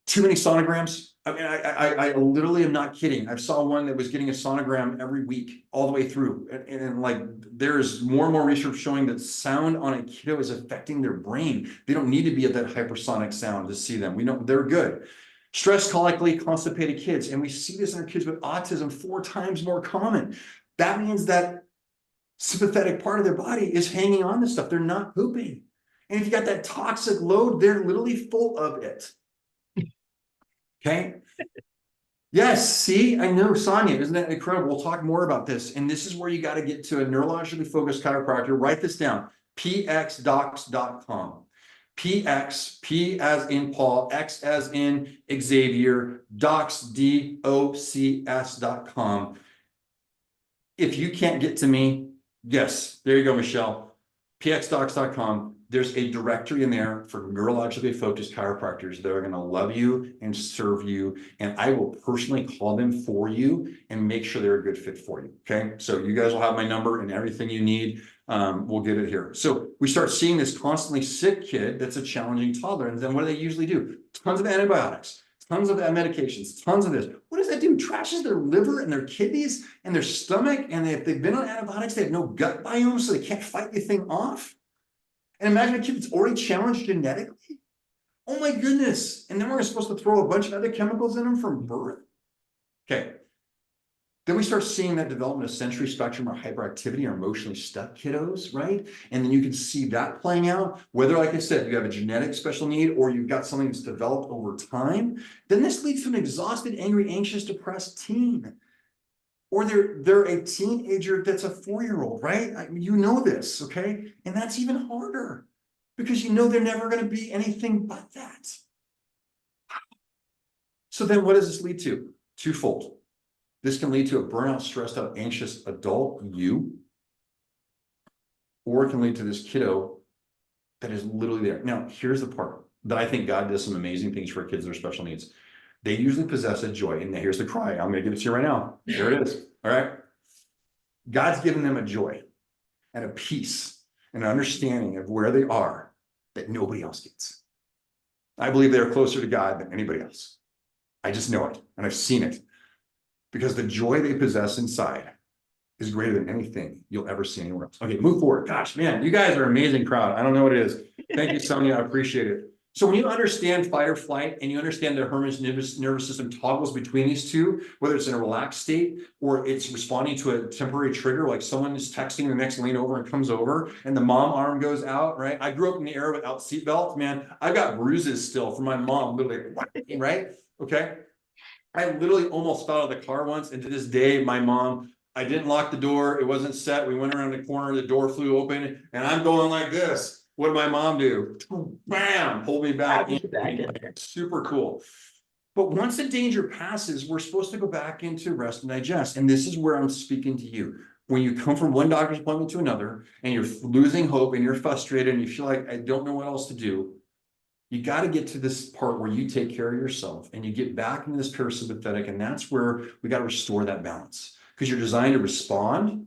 Too many sonograms. I mean, I literally am not kidding. I saw one that was getting a sonogram every week all the way through. And like, there's more and more research showing that sound on a kiddo is affecting their brain. They don't need to be at that hypersonic sound to see them. We know they're good. Stress, cholically constipated kids. And we see this in our kids with autism 4 times more common. That means that sympathetic part of their body is hanging on to stuff. They're not pooping. And if you got that toxic load, they're literally full of it. Okay. Yes. See, I know, Sonia, isn't that incredible? We'll talk more about this. And this is where you got to get to a neurologically focused chiropractor. Write this down, pxdocs.com. PX, P as in Paul, X as in Xavier, docs, DOCS.com. If you can't get to me, yes, there you go, Michelle. pxdocs.com. There's a directory in there for neurologically focused chiropractors that are going to love you and serve you. And I will personally call them for you and make sure they're a good fit for you. Okay. So you guys will have my number and everything you need. We'll get it here. So we start seeing this constantly sick kid that's a challenging toddler. And then what do they usually do? Tons of antibiotics, tons of medications, tons of this. What does that do? Trashes their liver and their kidneys and their stomach. And if they've been on antibiotics, they have no gut biome, so they can't fight anything off. And imagine a kid that's already challenged genetically. Oh my goodness. And then we're supposed to throw a bunch of other chemicals in them from birth. Okay. Then we start seeing that development of sensory spectrum or hyperactivity or emotionally stuck kiddos, right? And then you can see that playing out, whether, like I said, you have a genetic special need or you've got something that's developed over time. Then this leads to an exhausted, angry, anxious, depressed teen. Or they're a teenager that's a 4-year-old, right? I mean, you know this, okay? And that's even harder because you know they're never going to be anything but that. So then what does this lead to? Twofold. This can lead to a burnout, stressed out, anxious adult you, or it can lead to this kiddo that is literally there. Now, here's the part that I think God does some amazing things for kids that are special needs. They usually possess a joy. And here's the cry. I'm going to give it to you right now. There it is. All right. God's given them a joy and a peace and an understanding of where they are that nobody else gets. I believe they're closer to God than anybody else. I just know it. And I've seen it because the joy they possess inside is greater than anything you'll ever see anywhere else. Okay, move forward. Gosh, man, you guys are an amazing crowd. I don't know what it is. Thank you, Sonia. I appreciate it. So when you understand fight or flight and you understand that Herman's nervous system toggles between these two, whether it's in a relaxed state or it's responding to a temporary trigger, like someone is texting, the next lean over and comes over and the mom arm goes out, right? I grew up in the era without seatbelts, man. I've got bruises still from my mom, literally, right? Okay. I literally almost fell out of the car once. And to this day, my mom, I didn't lock the door. It wasn't set. We went around the corner, the door flew open and I'm going like this. What did my mom do? Bam, pulled me back in. Super cool. But once the danger passes, we're supposed to go back into rest and digest. And this is where I'm speaking to you. When you come from one doctor's appointment to another and you're losing hope and you're frustrated and you feel like, I don't know what else to do. You got to get to this part where you take care of yourself and you get back into this parasympathetic, and that's where we got to restore that balance, because you're designed to respond,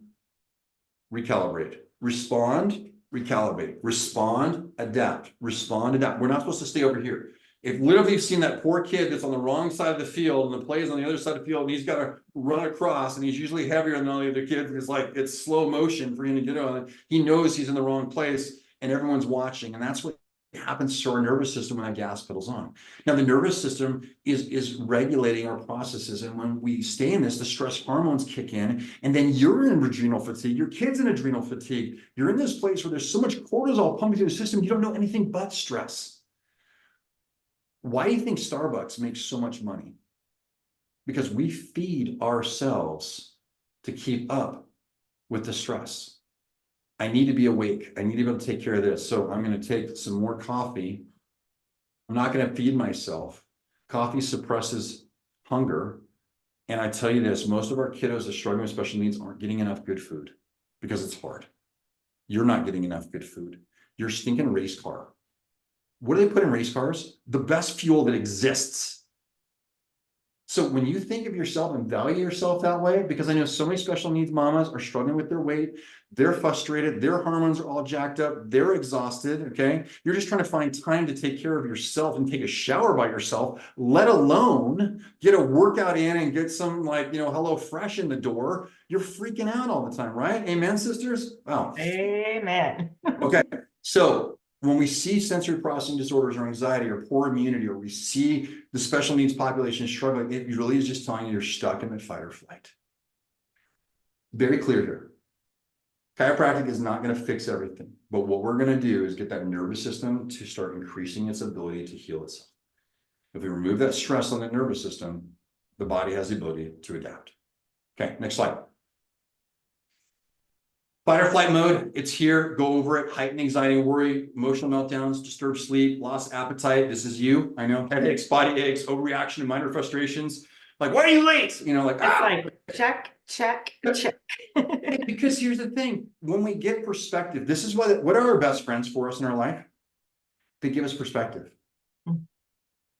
recalibrate, respond, recalibrate, respond, adapt, respond, adapt. We're not supposed to stay over here. If literally you've seen that poor kid that's on the wrong side of the field and the play is on the other side of the field and he's got to run across and he's usually heavier than all the other kids, it's like it's slow motion for him to get on it. He knows he's in the wrong place and everyone's watching. And that's what happens to our nervous system when that gas pedal's on. Now, the nervous system is regulating our processes. And when we stay in this, the stress hormones kick in, and then you're in adrenal fatigue, your kid's in adrenal fatigue. You're in this place where there's so much cortisol pumping through the system, you don't know anything but stress. Why do you think Starbucks makes so much money? Because we feed ourselves to keep up with the stress. I need to be awake. I need to be able to take care of this. So I'm going to take some more coffee. I'm not going to feed myself. Coffee suppresses hunger. And I tell you this, most of our kiddos that struggling with special needs aren't getting enough good food because it's hard. You're not getting enough good food. Your stinking race car. What do they put in race cars? The best fuel that exists. So when you think of yourself and value yourself that way, because I know so many special needs mamas are struggling with their weight, they're frustrated, their hormones are all jacked up, they're exhausted, okay? You're just trying to find time to take care of yourself and take a shower by yourself, let alone get a workout in and get some Hello Fresh in the door. You're freaking out all the time, right? Amen, sisters? Wow. Amen. Okay, so when we see sensory processing disorders or anxiety or poor immunity, or we see the special needs population struggling, it really is just telling you you're stuck in that fight or flight. Very clear here. Chiropractic is not going to fix everything, but what we're going to do is get that nervous system to start increasing its ability to heal itself. If we remove that stress on the nervous system, the body has the ability to adapt. Okay, next slide. Fight or flight mode, it's here, go over it. Heightened anxiety and worry, emotional meltdowns, disturbed sleep, lost appetite. This is you, I know. Headaches, body aches, overreaction, and minor frustrations. Like, why are you late? It's like check, check, check. Because here's the thing, when we get perspective, this is what are our best friends for us in our life? They give us perspective.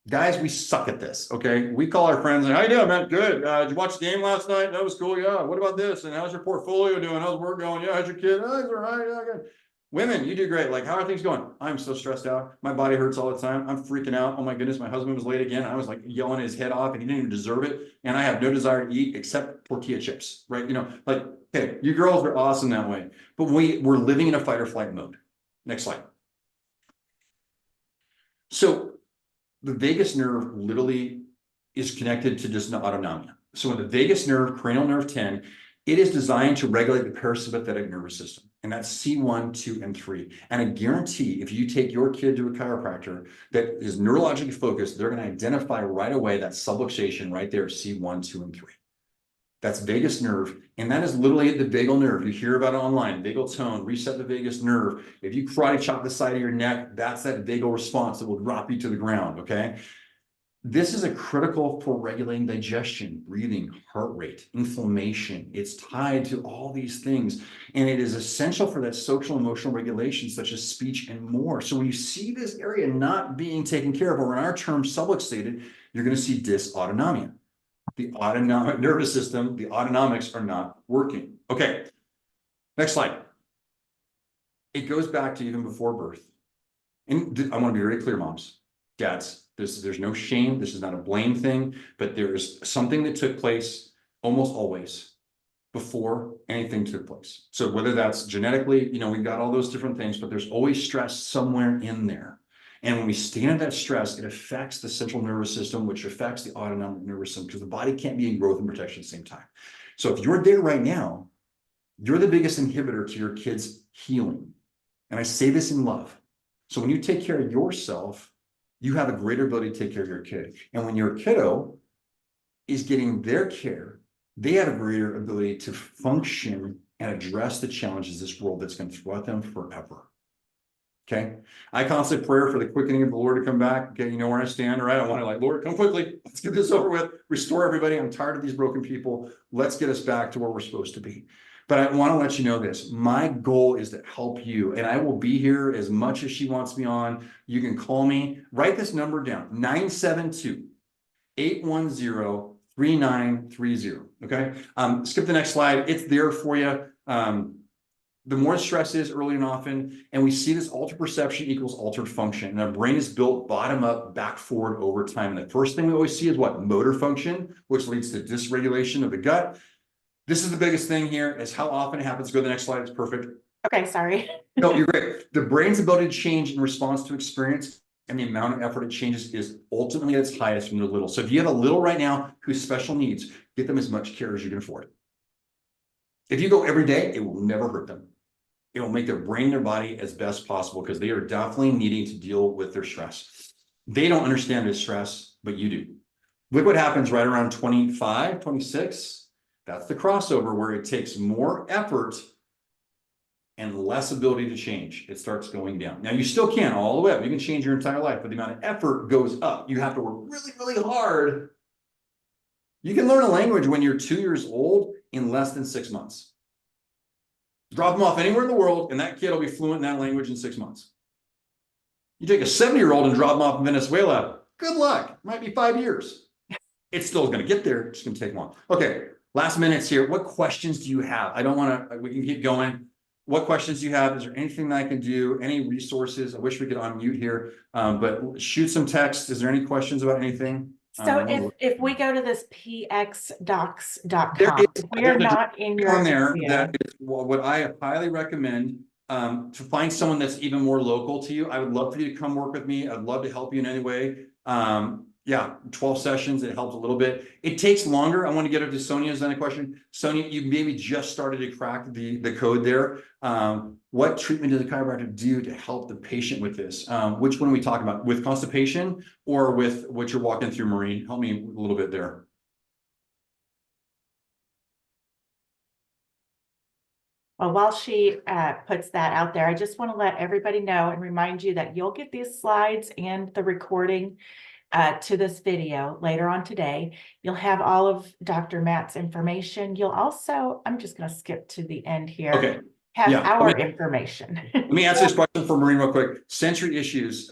Guys, we suck at this, okay? We call our friends and, how you doing, man? Good. Did you watch the game last night? That was cool, yeah. What about this? And how's your portfolio doing? How's work going? Yeah, how's your kid? Oh, it's all right, yeah, good. Women, you do great. Like, how are things going? I'm so stressed out. My body hurts all the time. I'm freaking out. Oh my goodness, my husband was late again. I was like yelling his head off and he didn't even deserve it. And I have no desire to eat except tortilla chips, right? Like, hey, you girls are awesome that way. But we're living in a fight or flight mode. Next slide. So the vagus nerve literally is connected to dysautonomia. So in the vagus nerve, cranial nerve 10, it is designed to regulate the parasympathetic nervous system. And that's C1, 2, and 3. And I guarantee if you take your kid to a chiropractor that is neurologically focused, they're going to identify right away that subluxation right there, C1, 2, and 3. That's vagus nerve, and that is literally the vagal nerve. You hear about it online, vagal tone, reset the vagus nerve. If you karate chop the side of your neck, that's that vagal response that will drop you to the ground, okay? This is a critical for regulating digestion, breathing, heart rate, inflammation. It's tied to all these things, and it is essential for that social emotional regulation, such as speech and more. So when you see this area not being taken care of, or in our term subluxated, you're going to see dysautonomia. The autonomic nervous system, the autonomics are not working. Okay, next slide. It goes back to even before birth. And I want to be very clear, moms, dads, there's no shame. This is not a blame thing, but there's something that took place almost always before anything took place. So whether that's genetically, we've got all those different things, but there's always stress somewhere in there. And when we stay in that stress, it affects the central nervous system, which affects the autonomic nervous system, because the body can't be in growth and protection at the same time. So if you're there right now, you're the biggest inhibitor to your kid's healing. And I say this in love. So when you take care of yourself, you have a greater ability to take care of your kid. And when your kiddo is getting their care, they have a greater ability to function and address the challenges this world that's going to throw at them forever. Okay, I constantly pray for the quickening of the Lord to come back. Okay, you know where I stand, all right? I want to Lord, come quickly. Let's get this over with. Restore everybody. I'm tired of these broken people. Let's get us back to where we're supposed to be. But I want to let you know this. My goal is to help you, and I will be here as much as she wants me on. You can call me, write this number down, 972-810-3930. Okay. Skip the next slide. It's there for you. The more stress is early and often, and we see this altered perception equals altered function. And our brain is built bottom up, back forward over time. And the first thing we always see is what? Motor function, which leads to dysregulation of the gut. This is the biggest thing here, is how often it happens. Go to the next slide. It's perfect. Okay, sorry. No, you're great. The brain's ability to change in response to experience and the amount of effort it changes is ultimately at its highest when they're little. So if you have a little right now who's special needs, get them as much care as you can afford. If you go every day, it will never hurt them. It will make their brain and their body as best possible, because they are definitely needing to deal with their stress. They don't understand their stress, but you do. Look what happens right around 25, 26. That's the crossover where it takes more effort and less ability to change. It starts going down. Now, you still can all the way up. You can change your entire life, but the amount of effort goes up. You have to work really, really hard. You can learn a language when you're 2 years old in less than 6 months. Drop them off anywhere in the world, and that kid will be fluent in that language in 6 months. You take a 70-year-old and drop them off in Venezuela, good luck. Might be 5 years. It's still going to get there. It's going to take long. Okay, last minutes here. What questions do you have? I don't want to, we can keep going. What questions do you have? Is there anything that I can do? Any resources? I wish we could unmute here, but shoot some text. Is there any questions about anything? So if we go to this pxdocs.com, There is, we are not in your on there area. that is what I highly recommend, to find someone that's even more local to you. I would love for you to come work with me. I'd love to help you in any way. Yeah, 12 sessions, it helps a little bit. It takes longer. I want to get over to Sonia's other question. Sonia, you maybe just started to crack the code there. What treatment does a chiropractor do to help the patient with this? Which one are we talking about? With constipation or with what you're walking through, Maureen? Help me a little bit there. Well, while she puts that out there, I just want to let everybody know and remind you that you'll get these slides and the recording to this video later on today. You'll have all of Dr. Matt's information. You'll also, I'm just going to skip to the end here. Okay. Have Yeah. our information. Let me answer this question for Maureen real quick. Sensory issues.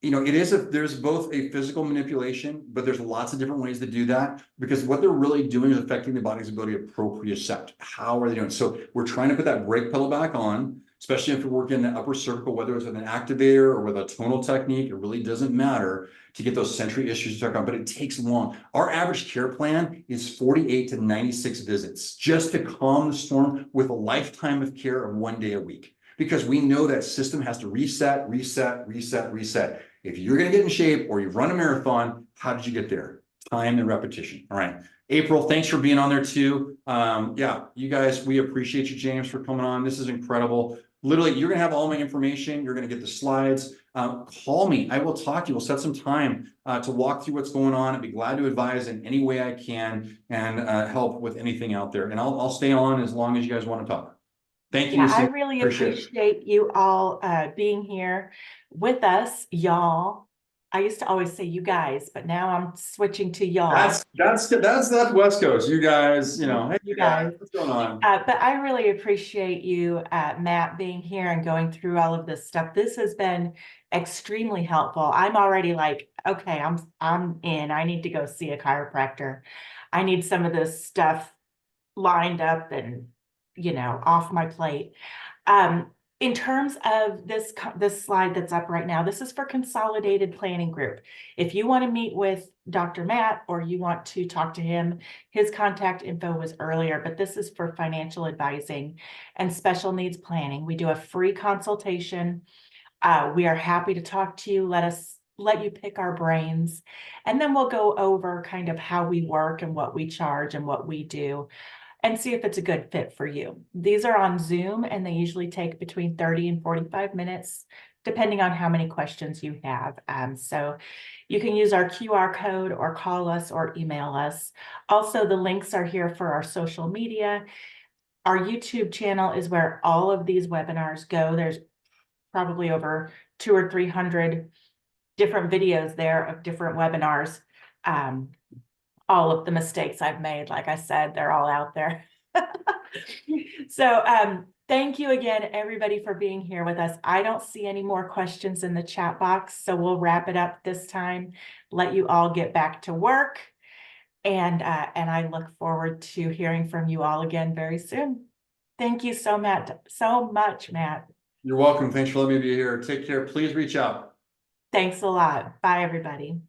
You know, there's both a physical manipulation, but there's lots of different ways to do that, because what they're really doing is affecting the body's ability to propriocept. How are they doing? So we're trying to put that brake pedal back on, especially if you're working in the upper cervical, whether it's with an activator or with a tonal technique. It really doesn't matter to get those sensory issues to check on, but it takes long. Our average care plan is 48 to 96 visits just to calm the storm, with a lifetime of care of 1 day a week, because we know that system has to reset, reset, reset, reset. If you're going to get in shape or you've run a marathon, how did you get there? Time and repetition. All right. April, thanks for being on there too. Yeah, you guys, we appreciate you, James, for coming on. This is incredible. Literally, you're going to have all my information. You're going to get the slides. Call me. I will talk to you. We'll set some time to walk through what's going on. I'd be glad to advise in any way I can and help with anything out there. And I'll stay on as long as you guys want to talk. Thank you. Yeah, I really appreciate you all being here with us, y'all. I used to always say you guys, but now I'm switching to y'all. That's West Coast. You guys, you know, hey, you guys, what's going on? But I really appreciate you, Matt, being here and going through all of this stuff. This has been extremely helpful. I'm already like, okay, I'm in. I need to go see a chiropractor. I need some of this stuff lined up and, you know, off my plate. In terms of this slide that's up right now, this is for Consolidated Planning Group. If you want to meet with Dr. Matt or you want to talk to him, his contact info was earlier, but this is for financial advising and special needs planning. We do a free consultation. We are happy to talk to you. Let you pick our brains, and then we'll go over kind of how we work and what we charge and what we do, and see if it's a good fit for you. These are on Zoom, and they usually take between 30 and 45 minutes, depending on how many questions you have. So you can use our QR code or call us or email us. Also, the links are here for our social media. Our YouTube channel is where all of these webinars go. There's probably over 200 or 300 different videos there of different webinars. All of the mistakes I've made, like I said, they're all out there. So, thank you again, everybody, for being here with us. I don't see any more questions in the chat box, so we'll wrap it up this time, let you all get back to work. And I look forward to hearing from you all again very soon. Thank you so much, Matt. You're welcome. Thanks for letting me be here. Take care. Please reach out. Thanks a lot. Bye, everybody.